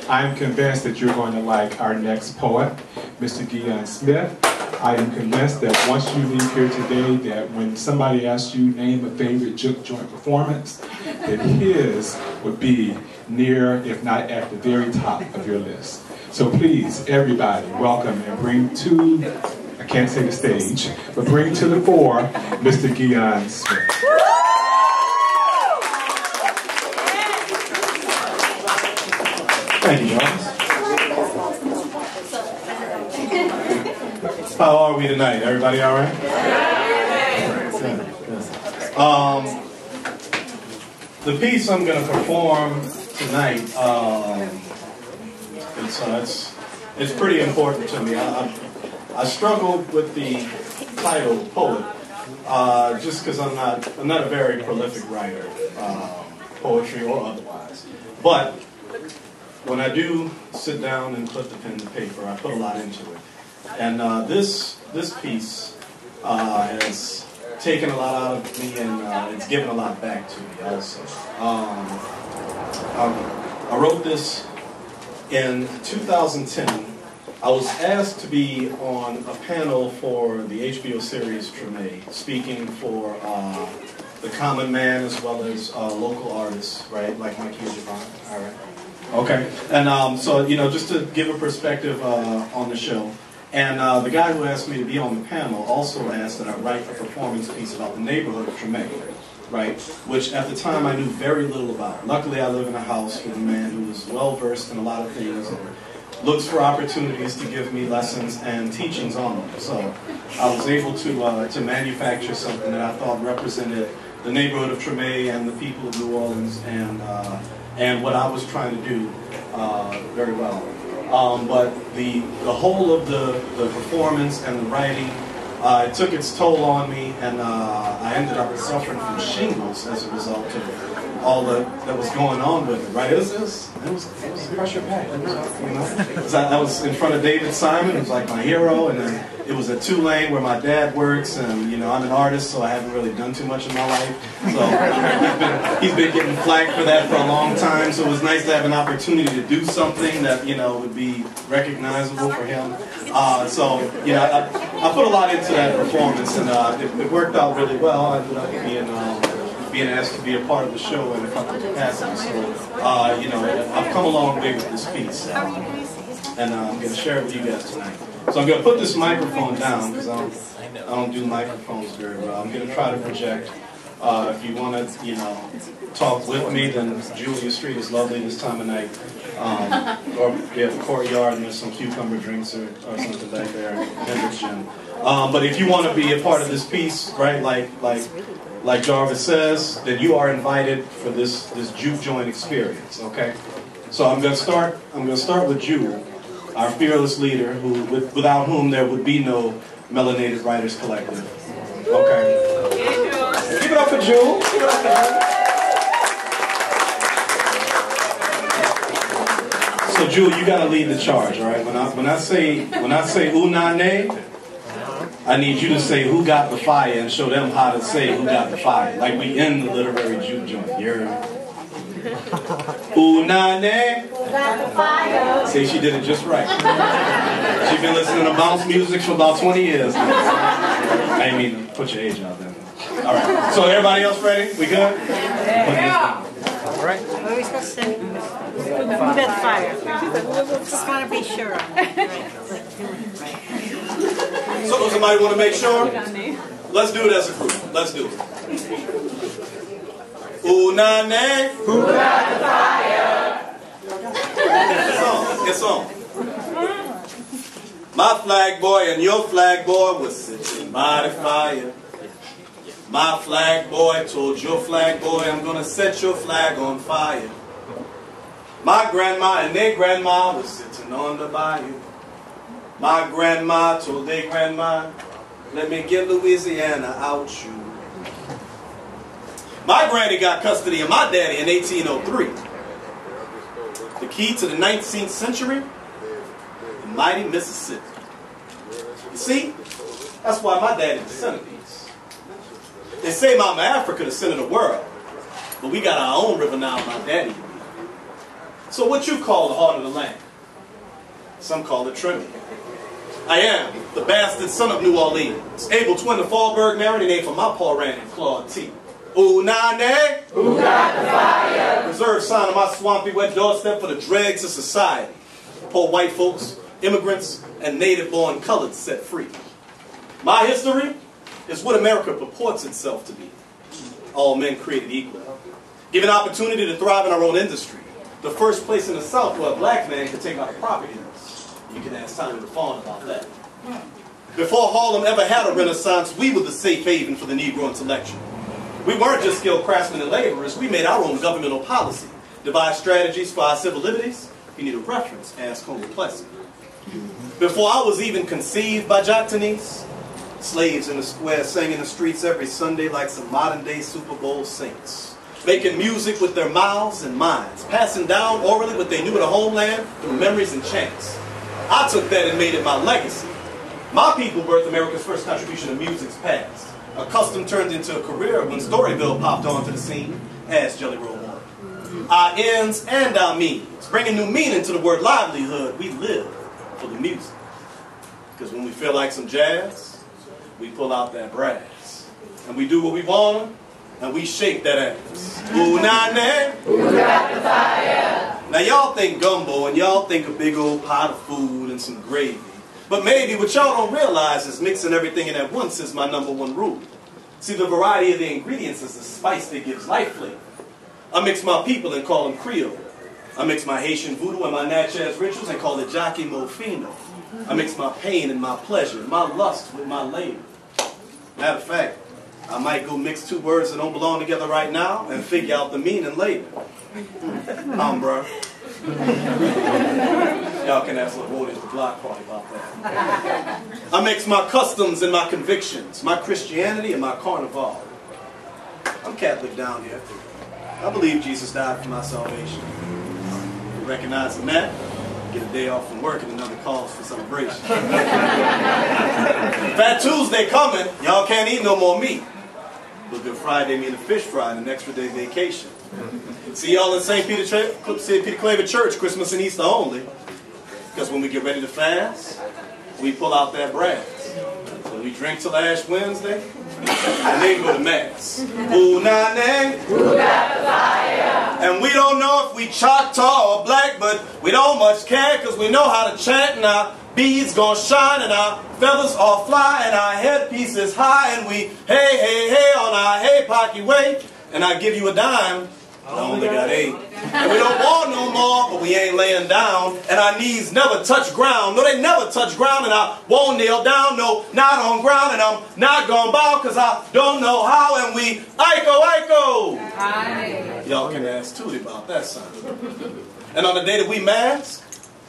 I'm convinced that you're going to like our next poet, Mr. Gion Smith. I am convinced that once you leave here today, that when somebody asks you name a favorite Jook joint performance, that his would be near, if not at the very top of your list. So please, everybody, welcome and bring to, I can't say the stage, but bring to the fore, Mr. Gion Smith. Thank you, Jones. How are we tonight? Everybody all right? The piece I'm going to perform tonight, it's pretty important to me. I struggled with the title, poet, just because I'm not a very prolific writer, poetry or otherwise. But when I do sit down and put the pen to paper, I put a lot into it. And this piece has taken a lot out of me, and it's given a lot back to me also. I wrote this in 2010. I was asked to be on a panel for the HBO series Treme, speaking for the common man as well as local artists, right, like Mikey Javon. All right. Okay. And so, you know, just to give a perspective on the show. And the guy who asked me to be on the panel also asked that I write a performance piece about the neighborhood of Treme, right? Which at the time I knew very little about. Luckily I live in a house with a man who is well versed in a lot of things and looks for opportunities to give me lessons and teachings on them. So I was able to manufacture something that I thought represented the neighborhood of Treme and the people of New Orleans and what I was trying to do very well. But the whole of the performance and the writing, it took its toll on me, and I ended up suffering from shingles as a result of all that was going on with it. Right? It was pressure packed. You know, I was in front of David Simon, who's like my hero, and then it was at Tulane where my dad works, and you know I'm an artist, so I haven't really done too much in my life. So he's been getting flack for that for a long time. So it was nice to have an opportunity to do something that would be recognizable for him. So I put a lot into that performance, and it worked out really well. I ended up being asked to be a part of the show in a couple of capacities. So I've come a long way with this piece, and I'm going to share it with you guys tonight. So I'm going to put this microphone down because I don't do microphones very well. I'm going to try to project. If you want to, talk with me, then Julia Street is lovely this time of night. Or we have a courtyard and there's some cucumber drinks or something back there. But if you want to be a part of this piece, right, like Jarvis says, then you are invited for this juke joint experience. Okay. So I'm going to start with Jook, our fearless leader, without whom there would be no Melanated Writers Collective. Okay. Give it up for Jook. Give it up for Jook. So Jook, you gotta lead the charge, all right? When I say unane, I need you to say who got the fire and show them how to say who got the fire. Like we in the literary juke joint. You heard me? Unane. Who got the fire? See, she did it just right. She's been listening to bounce music for about 20 years. I didn't mean to put your age out there. All right. So everybody else ready? We good? Yeah. All right. What are we supposed to say? Who got the fire? Just want to be sure. So somebody want to make sure? Let's do it as a group. Let's do it. Unane. Who got the fire? It's on. My flag boy and your flag boy was sitting by the fire. My flag boy told your flag boy, I'm gonna set your flag on fire. My grandma and their grandma was sitting on the bayou. My grandma told their grandma, let me get Louisiana out you. My granny got custody of my daddy in 1803. The key to the 19th century, the mighty Mississippi. You see, that's why my daddy's the centerpiece. They say Mama Africa the center of the world, but we got our own river now, my daddy. So what you call the heart of the land? Some call it Trinity. I am the bastard son of New Orleans, able twin of Fallburg, married, named for my Paul Rand and Claude T. Ooh, nane, who got the fire? Reserved sign of my swampy wet doorstep for the dregs of society. Poor white folks, immigrants, and native-born coloreds set free. My history is what America purports itself to be. All men created equal. Given opportunity to thrive in our own industry. The first place in the South where a black man could take out a property risk. You can ask Tommy the Fawn about that. Before Harlem ever had a renaissance, we were the safe haven for the Negro intellectual. We weren't just skilled craftsmen and laborers, we made our own governmental policy. Devised strategies for our civil liberties. If you need a reference, ask Homer Plessy. Before I was even conceived by Jactanese, slaves in the square sang in the streets every Sunday like some modern-day Super Bowl saints. Making music with their mouths and minds, passing down orally what they knew of the homeland through memories and chants. I took that and made it my legacy. My people birthed America's first contribution to music's past. A custom turned into a career when Storyville popped onto the scene as Jelly Roll One. Our ends and our means, bringing new meaning to the word livelihood. We live for the music. Because when we feel like some jazz, we pull out that brass. And we do what we want, and we shake that ass. Ooh, nane, who got the fire? Now y'all think gumbo, and y'all think a big old pot of food and some gravy. But maybe what y'all don't realize is mixing everything in at once is my #1 rule. See, the variety of the ingredients is the spice that gives life flavor. I mix my people and call them Creole. I mix my Haitian voodoo and my Natchez rituals and call it Jockey Mofino. I mix my pain and my pleasure, my lust with my labor. Matter of fact, I might go mix two words that don't belong together right now and figure out the meaning later. Bruh. Y'all can ask LaRoy at the block party about that. I mix my customs and my convictions, my Christianity and my carnival. I'm Catholic down here. I believe Jesus died for my salvation. Recognizing that, get a day off from work and another cause for celebration. Fat Tuesday coming, y'all can't eat no more meat. But Good Friday mean a fish fry and an extra day vacation. See y'all in St. Peter Claver Church, Christmas and Easter only. Because when we get ready to fast, we pull out that brass. When we drink till Ash Wednesday, and then go to Mass. Ooh, nane, who got the fire? And we don't know if we Choctaw or black, but we don't much care because we know how to chant and our beads gonna shine and our feathers all fly and our headpiece is high and we hey, hey, hey on our hey pocky way. And I give you a dime, I only got 8. And we don't want no more, but we ain't laying down. And our knees never touch ground. No, they never touch ground. And I won't kneel down, no, not on ground. And I'm not gonna bow because I don't know how. And we, Iko, Iko. Y'all can ask Tootie about that son. And on the day that we mask,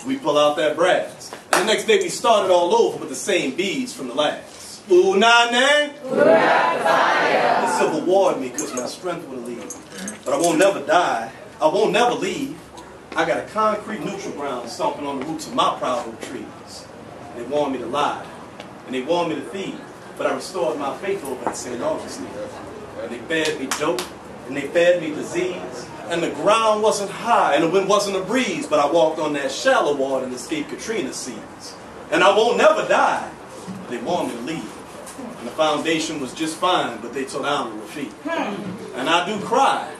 we pull out that brass. And the next day we start it all over with the same beads from the last. Ooh, nane, who got the fire? The Civil War in me because my strength would leave. But I won't never die. I won't never leave. I got a concrete neutral ground stomping on the roots of my proud oak trees. They warned me to lie, and they warned me to thieve, but I restored my faith over at St. Augustine. And they fed me joke, and they fed me disease, and the ground wasn't high, and the wind wasn't a breeze, but I walked on that shallow water and escaped Katrina's seas. And I won't never die. They warned me to leave. And the foundation was just fine, but they tore down the feet. And I do cry.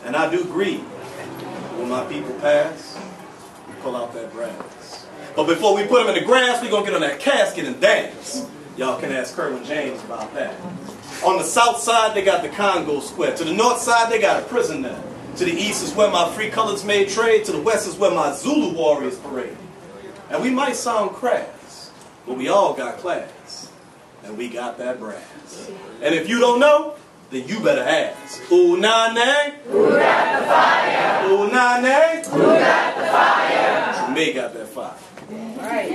And I do grieve. When my people pass, we pull out that brass. But before we put them in the grass, we're going to get on that casket and dance. Y'all can ask Kerwin James about that. On the south side, they got the Congo Square. To the north side, they got a prison there. To the east is where my free colors made trade. To the west is where my Zulu warriors parade. And we might sound crass, but we all got class. And we got that brass. And if you don't know, then you better ask. Ooh, nane, who got the fire? Ooh, nane, who got the fire? Trumay got that fire. All right.